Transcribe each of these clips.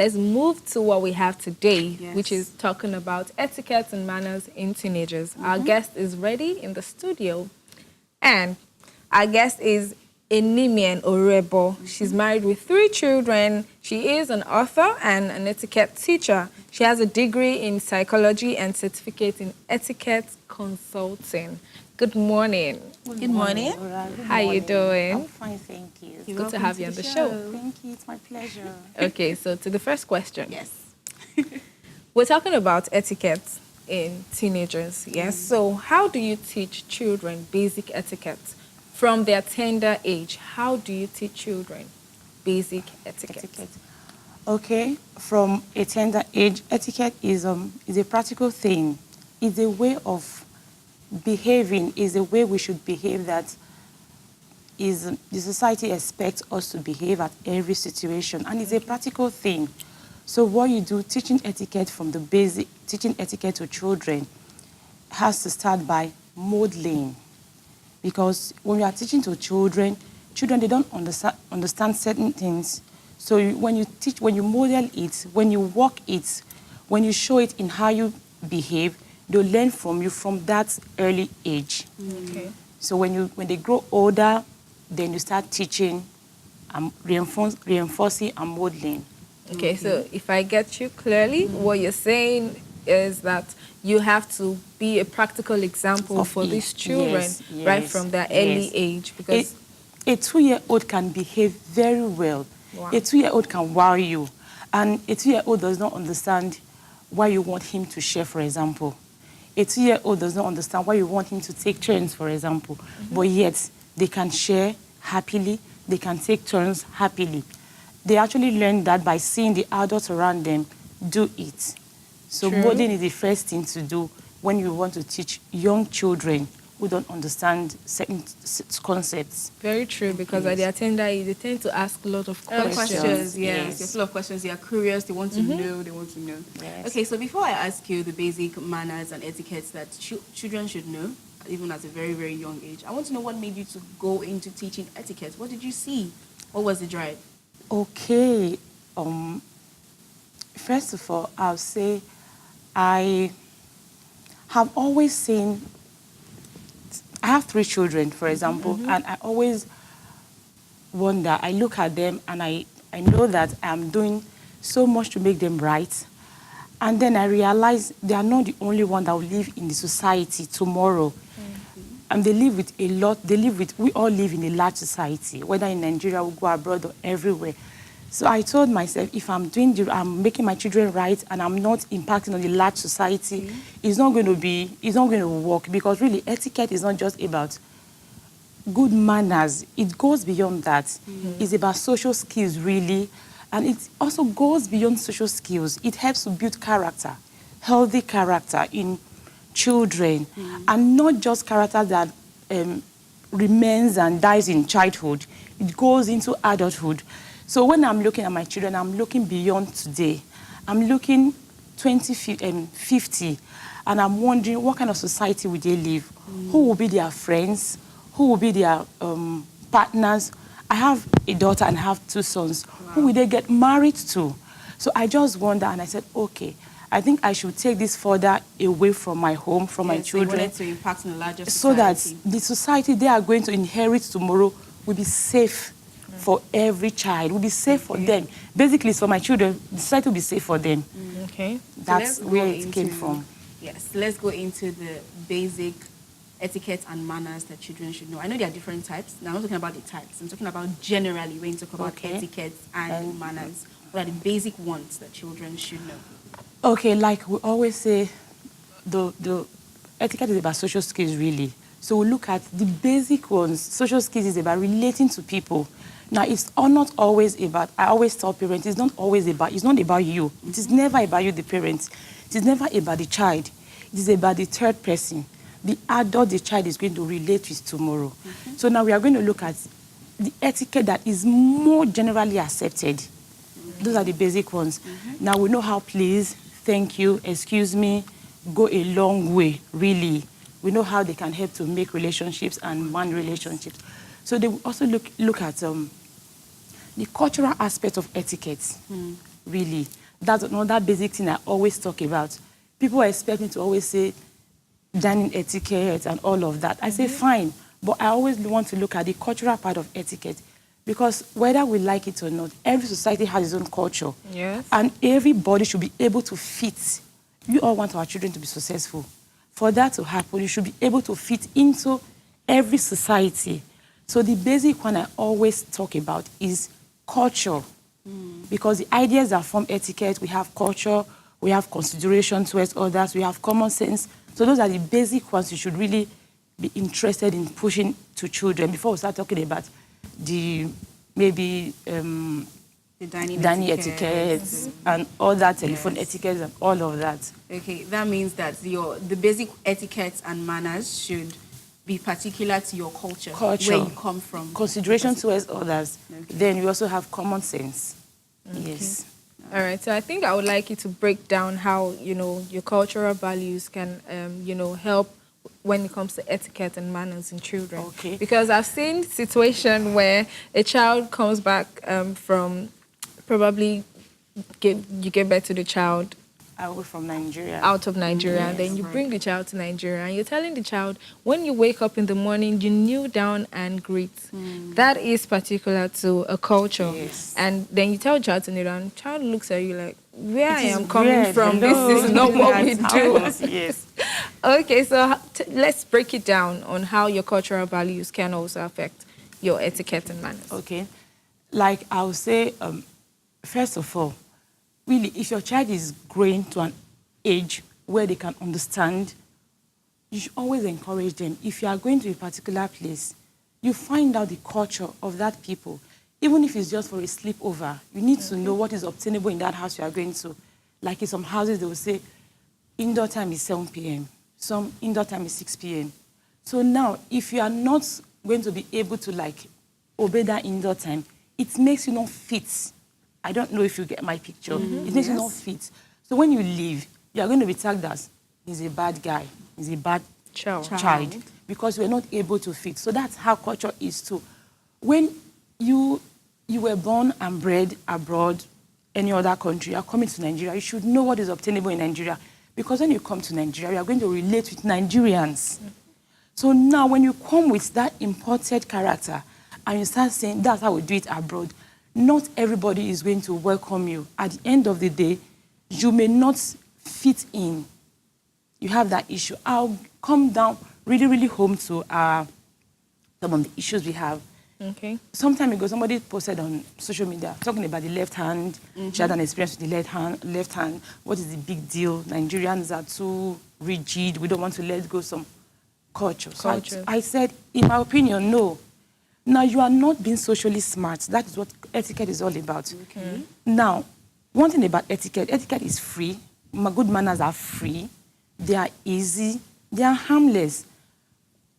let's move to what we have today, Yes. which is talking about etiquette and manners in teenagers. Our guest is ready in the studio, and our guest is Enimian Orebo. She's married with 3 children. She is an author and an etiquette teacher. She has a degree in psychology and certificate in etiquette consulting. Good morning. Good morning. How you doing? I'm fine, thank you. It's good to have you on the show. Thank you, it's my pleasure. Okay, so to the first question. Yes. We're talking about etiquette in teenagers, yes? So how do you teach children basic etiquette from their tender age? How do you teach children basic etiquette? Okay, from a tender age, etiquette is a practical thing. It's a way of behaving, is a way we should behave that is the society expects us to behave at every situation, and it's a practical thing. So what you do, teaching etiquette from the basic, teaching etiquette to children has to start by modeling. Because when you are teaching to children, they don't understand certain things. So when you teach, when you model it, when you walk it, when you show it in how you behave, they'll learn from you from that early age. Okay. So when they grow older, then you start teaching, reinforcing and modeling. Okay, so if I get you clearly, what you're saying is that you have to be a practical example for these children right from their early age. Because a 2-year-old can behave very well. Wow. A 2-year-old can wow you. And a 2-year-old does not understand why you want him to share, for example. A 2-year-old does not understand why you want him to take turns, for example. But yet, they can share happily, they can take turns happily. They actually learn that by seeing the adults around them do it. So modeling is the first thing to do when you want to teach young children who don't understand certain concepts. very true, because at their tender age, they tend to ask a lot of questions. Questions, yes. Yes. They're full of questions. They are curious. They want to know. They want to know. Yes. Okay, so before I ask you the basic manners and etiquettes that children should know, even at a very, very young age, I want to know what made you to go into teaching etiquette. What did you see? What was the drive? Okay. First of all, I'll say I have always seen, I have 3 children, for example, and I always wonder, I look at them and I know that I'm doing so much to make them right. And then I realize they are not the only one that will live in the society tomorrow. And they live with a lot, we all live in a large society, whether in Nigeria, we go abroad or everywhere. So I told myself, if I'm making my children right and I'm not impacting on the large society, it's not going to work, because really etiquette is not just about good manners. It goes beyond that. It's about social skills, really. And it also goes beyond social skills. It helps to build character, healthy character in children, and not just character that remains and dies in childhood. It goes into adulthood. So when I'm looking at my children, I'm looking beyond today. I'm looking 50, and I'm wondering what kind of society will they live? Who will be their friends? Who will be their partners? I have a daughter and I have 2 sons. Wow. Who will they get married to? So I just wonder, and I said, okay, I think I should take this further away from my home, from my children. You wanted to impact on the larger society. So that the society they are going to inherit tomorrow will be safe for every child, will be safe for them. Basically, it's for my children, the society will be safe for them. Okay. That's where it came from. Yes, let's go into the basic etiquette and manners that children should know. I know there are different types. Now, I'm not talking about the types. I'm talking about generally when you talk about etiquette and manners. What are the basic ones that children should know? Okay, like we always say, the etiquette is about social skills, really. So we look at the basic ones. Social skills is about relating to people. Now, it's not always about, I always tell parents, it's not about you. It is never about you, the parents. It is never about the child. It is about the third person, the adult the child is going to relate with tomorrow. So now we are going to look at the etiquette that is more generally accepted. Those are the basic ones. Now we know how please, thank you, excuse me, go a long way, really. We know how they can help to make relationships and man relationships. So they will also look at the cultural aspect of etiquette. really. That's another basic thing I always talk about. People expect me to always say dining etiquette and all of that. I say fine, but I always want to look at the cultural part of etiquette, because whether we like it or not, every society has its own culture. Yes. And everybody should be able to fit. We all want our children to be successful. For that to happen, you should be able to fit into every society. So the basic one I always talk about is culture. Because the ideas that form etiquette, we have culture, we have consideration towards others, we have common sense. So those are the basic ones you should really be interested in pushing to children before we start talking about the maybe The dining etiquettes and all that, telephone etiquettes and all of that. Okay, that means that the basic etiquettes and manners should be particular to your culture, where you come from. Consideration towards others. Okay. Then we also have common sense. Okay. Yes. All right, so I think I would like you to break down how, your cultural values can, help when it comes to etiquette and manners in children. Okay. Because I've seen situation where a child comes back from probably you give birth to the child Away from Nigeria. out of Nigeria, and then you bring the child to Nigeria, and you're telling the child, when you wake up in the morning, you kneel down and greet. That is particular to a culture. Yes. And then you tell the child to kneel down, the child looks at you like, where I It is am coming weird. from, Hello. this is not what we That's do. how it is, yes. Okay, so let's break it down on how your cultural values can also affect your etiquette and manners. Okay. Like I would say, first of all, really, if your child is growing to an age where they can understand, you should always encourage them. If you are going to a particular place, you find out the culture of that people. Even if it's just for a sleepover, you need to know what is obtainable in that house you are going to. Like in some houses, they will say, indoor time is 7 p.m. Some indoor time is 6 p.m. So now, if you are not going to be able to, obey that indoor time, it makes you not fit. I don't know if you get my picture. It makes you not fit. So when you leave, you are going to be tagged as, he's a bad guy, he's a bad child, because you are not able to fit. So that's how culture is too. When you were born and bred abroad, any other country, you are coming to Nigeria, you should know what is obtainable in Nigeria. Because when you come to Nigeria, you are going to relate with Nigerians. So now when you come with that imported character and you start saying, that's how we do it abroad, not everybody is going to welcome you. At the end of the day, you may not fit in. You have that issue. I'll come down really, really home to some of the issues we have. Okay. Some time ago, somebody posted on social media talking about the left hand. She had an experience with the left hand. What is the big deal? Nigerians are too rigid. We don't want to let go some culture. So I said, in my opinion, no. Now, you are not being socially smart. That is what etiquette is all about. Okay. Now, one thing about etiquette is free. Good manners are free. They are easy. They are harmless.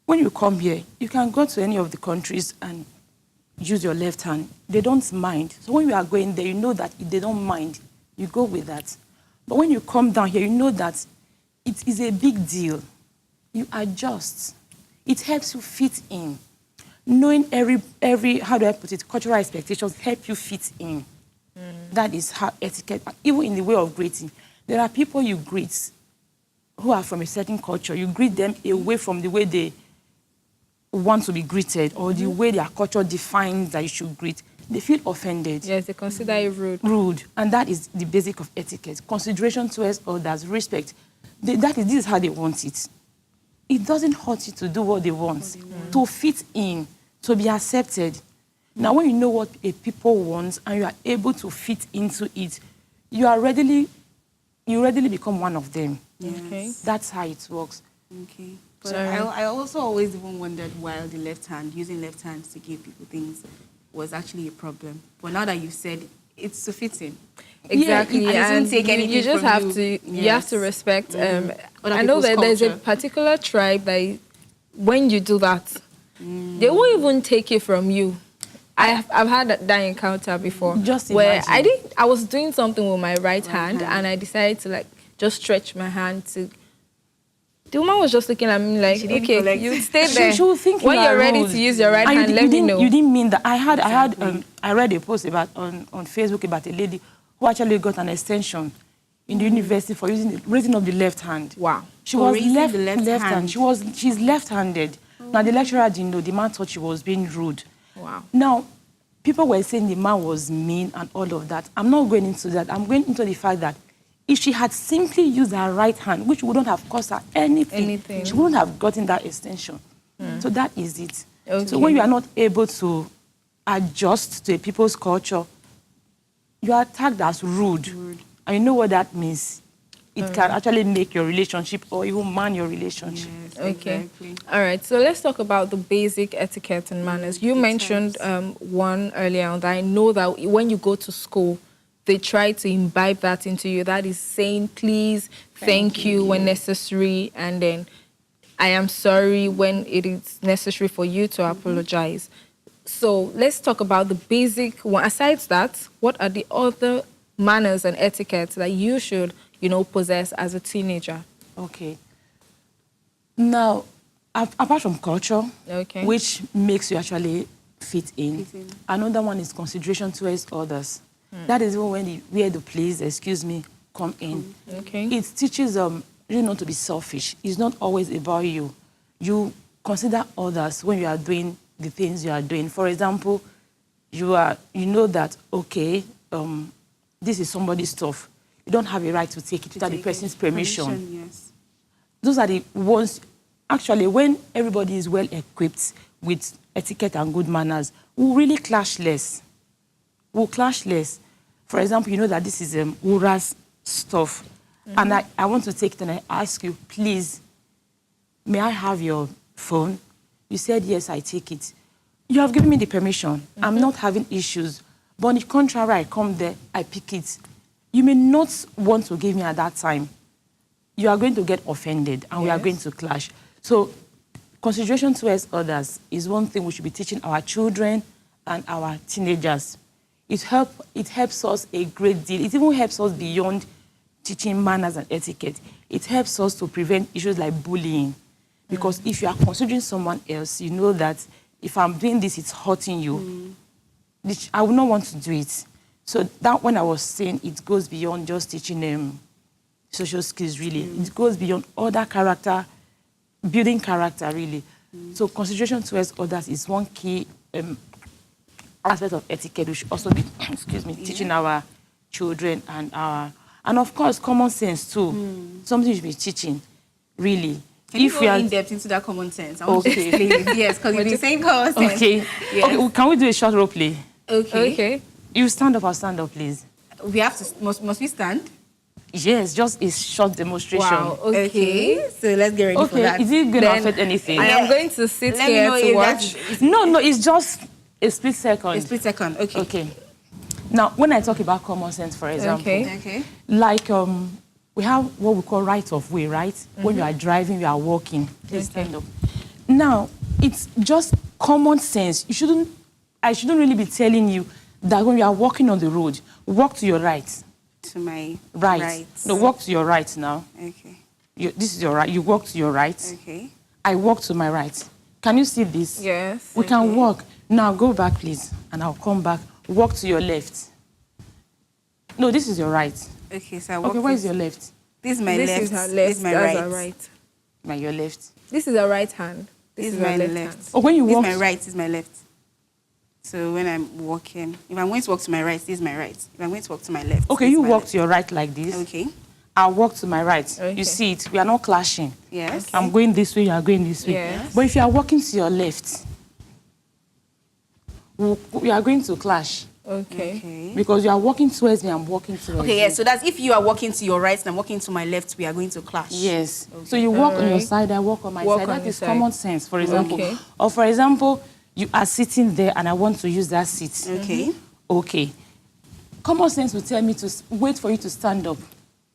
When you come here, you can go to any of the countries and use your left hand. They don't mind. So when you are going there, you know that if they don't mind, you go with that. But when you come down here, you know that it is a big deal. You adjust. It helps you fit in. Knowing every, how do I put it, cultural expectations help you fit in. That is how etiquette, even in the way of greeting. There are people you greet who are from a certain culture. You greet them away from the way they want to be greeted or the way their culture defines that you should greet. They feel offended. Yes, they consider it rude. Rude. And that is the basic of etiquette. Consideration towards others, respect. This is how they want it. It doesn't hurt you to do what they want, to fit in, to be accepted. Now, when you know what a people want and you are able to fit into it, you readily become one of them. Yes. Okay. That's how it works. Okay. But I also always even wondered why using left hand to give people things was actually a problem. But now that you've said it's to fit in. Exactly, and it doesn't take you anything just from have you. to. Yes. You have to respect. Other I know that people's there's a culture. particular tribe that when you do that, they won't even take it from you. I've had that encounter before. Just where imagine. I was doing something with my right hand and I decided to just stretch my hand to. The woman was just looking at me like, She didn't okay, collect. you stay there. She will think when you are you're ready rude. to use your right And hand, let me know. You didn't mean that. I read a post about on Facebook about a lady who actually got an extension in the university for raising up the left hand. Wow. She was raising the left hand. hand. She's left-handed. Now the lecturer didn't know. The man thought she was being rude. Wow. Now, people were saying the man was mean and all of that. I'm not going into that. I'm going into the fact that if she had simply used her right hand, which wouldn't have cost her anything. She wouldn't have gotten that extension. So that is it. Okay. So when you are not able to adjust to a people's culture, you are tagged as rude. And you know what that means. It can actually make your relationship or even man your relationship. Yes, Okay. exactly. All right. So let's talk about the basic etiquette and manners. You mentioned one earlier on that I know that when you go to school, they try to imbibe that into you. That is saying please, thank you when necessary, and then I am sorry when it is necessary for you to apologize. So let's talk about the basic one. Aside that, what are the other manners and etiquettes that you should, possess as a teenager? Okay. Now, apart from culture, Okay. which makes you actually fit in, another one is consideration towards others. That is where the please, excuse me, come in. Okay. It teaches you not to be selfish. It's not always about you. You consider others when you are doing the things you are doing. For example, you know that, okay, this is somebody's stuff. You don't have a right to take it without the person's permission. Yes. Those are the ones, actually, when everybody is well equipped with etiquette and good manners, we'll really clash less. We'll clash less. For example, you know that this is Ura's stuff. And I want to take it and I ask you, please, may I have your phone? You said, yes, I take it. You have given me the permission. I'm not having issues. But on the contrary, I come there, I pick it. You may not want to give me at that time. You are going to get offended and we are going to clash. So consideration towards others is one thing we should be teaching our children and our teenagers. It helps us a great deal. It even helps us beyond teaching manners and etiquette. It helps us to prevent issues like bullying. Because if you are considering someone else, you know that if I'm doing this, it's hurting you. I would not want to do it. So that when I was saying it goes beyond just teaching them social skills, really. It goes beyond other character, building character, really. So consideration towards others is one key aspect of etiquette. We should also be, teaching our children and of course, common sense too. Something you should be teaching, really. Can you go in depth into that common sense? I want to explain it. Yes, because you've been saying common sense. Okay. Yes. Okay. Can we do a short role play? Okay. You stand up, I'll stand up, please. We have to, must we stand? Yes, just a short demonstration. Wow, okay. So let's get ready for that. Is it going to affect anything? I am going to sit Let me here know to if watch. No, it's just a split second. A split second, okay. Okay. Now, when I talk about common sense, for example, Okay. like we have what we call right of way, right? When you are driving, you are walking. Please stand up. Now, it's just common sense. I shouldn't really be telling you that when you are walking on the road, walk to your right. To my Right. No, walk to your right now. Okay. This is your right. You walk to your right. Okay. I walk to my right. Can you see this? Yes. We can walk. Now go back, please. And I'll come back. Walk to your left. No, this is your right. Okay, so I walk. Okay, where is your left? This is my This left. is her left. This is my That's right. her right. My your left. This is her right hand. This is her my left left. hand. Oh, when you This is walk. my right. This is my left. So when I'm walking, if I'm going to walk to my right, this is my right. If I'm going to walk to my left. Okay, this you is my walk left. to your right like this. Okay. I'll walk to my right. Okay. You see it. We are not clashing. Yes. I'm going this way, you are going this way. Yes. But if you are walking to your left, we are going to clash. Okay. Because you are walking towards me, I'm walking towards Okay, you. yes. So that's if you are walking to your right and I'm walking to my left, we are going to clash. Yes. So you walk on your Alright. side, I walk on my Walk side. on That your is side. common sense, for example. Okay. Or for example, you are sitting there and I want to use that seat. Okay. Okay. Common sense will tell me to wait for you to stand up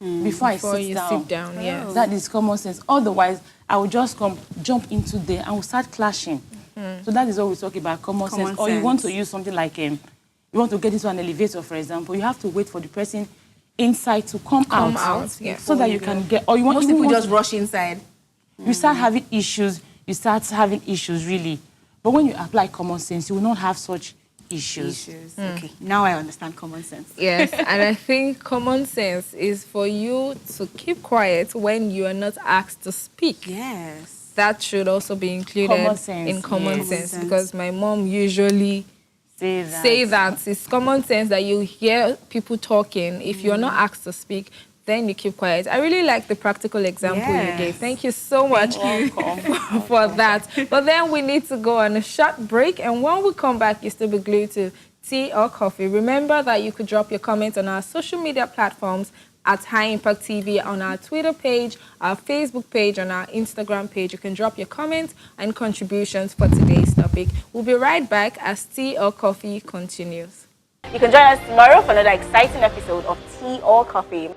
before I Before sit you down. sit down, yes. That is common sense. Otherwise, I will just jump into there and we'll start clashing. So that is what we talk about, common sense. Or you want to use something like, you want to get into an elevator, for example, you have to wait for the person inside to come out. Yes. So that you can get, or you want Most even people want just rush inside. you start having issues, really. But when you apply common sense, you will not have such issues. Okay, now I understand common sense. Yes, and I think common sense is for you to keep quiet when you are not asked to speak. Yes. That should also be included Common sense, in common yes. sense, Common sense. because my mom usually say that it's common sense that you hear people talking. If you're not asked to speak, then you keep quiet. I really like the practical example you Yes. gave. Thank you so much for that. But then we need to go on a short break, and when we come back, you still be glued to tea or coffee. Remember that you could drop your comments on our social media platforms at High Impact TV, on our Twitter page, our Facebook page, on our Instagram page. You can drop your comments and contributions for today's topic. We'll be right back as Tea or Coffee continues. You can join us tomorrow for another exciting episode of Tea or Coffee.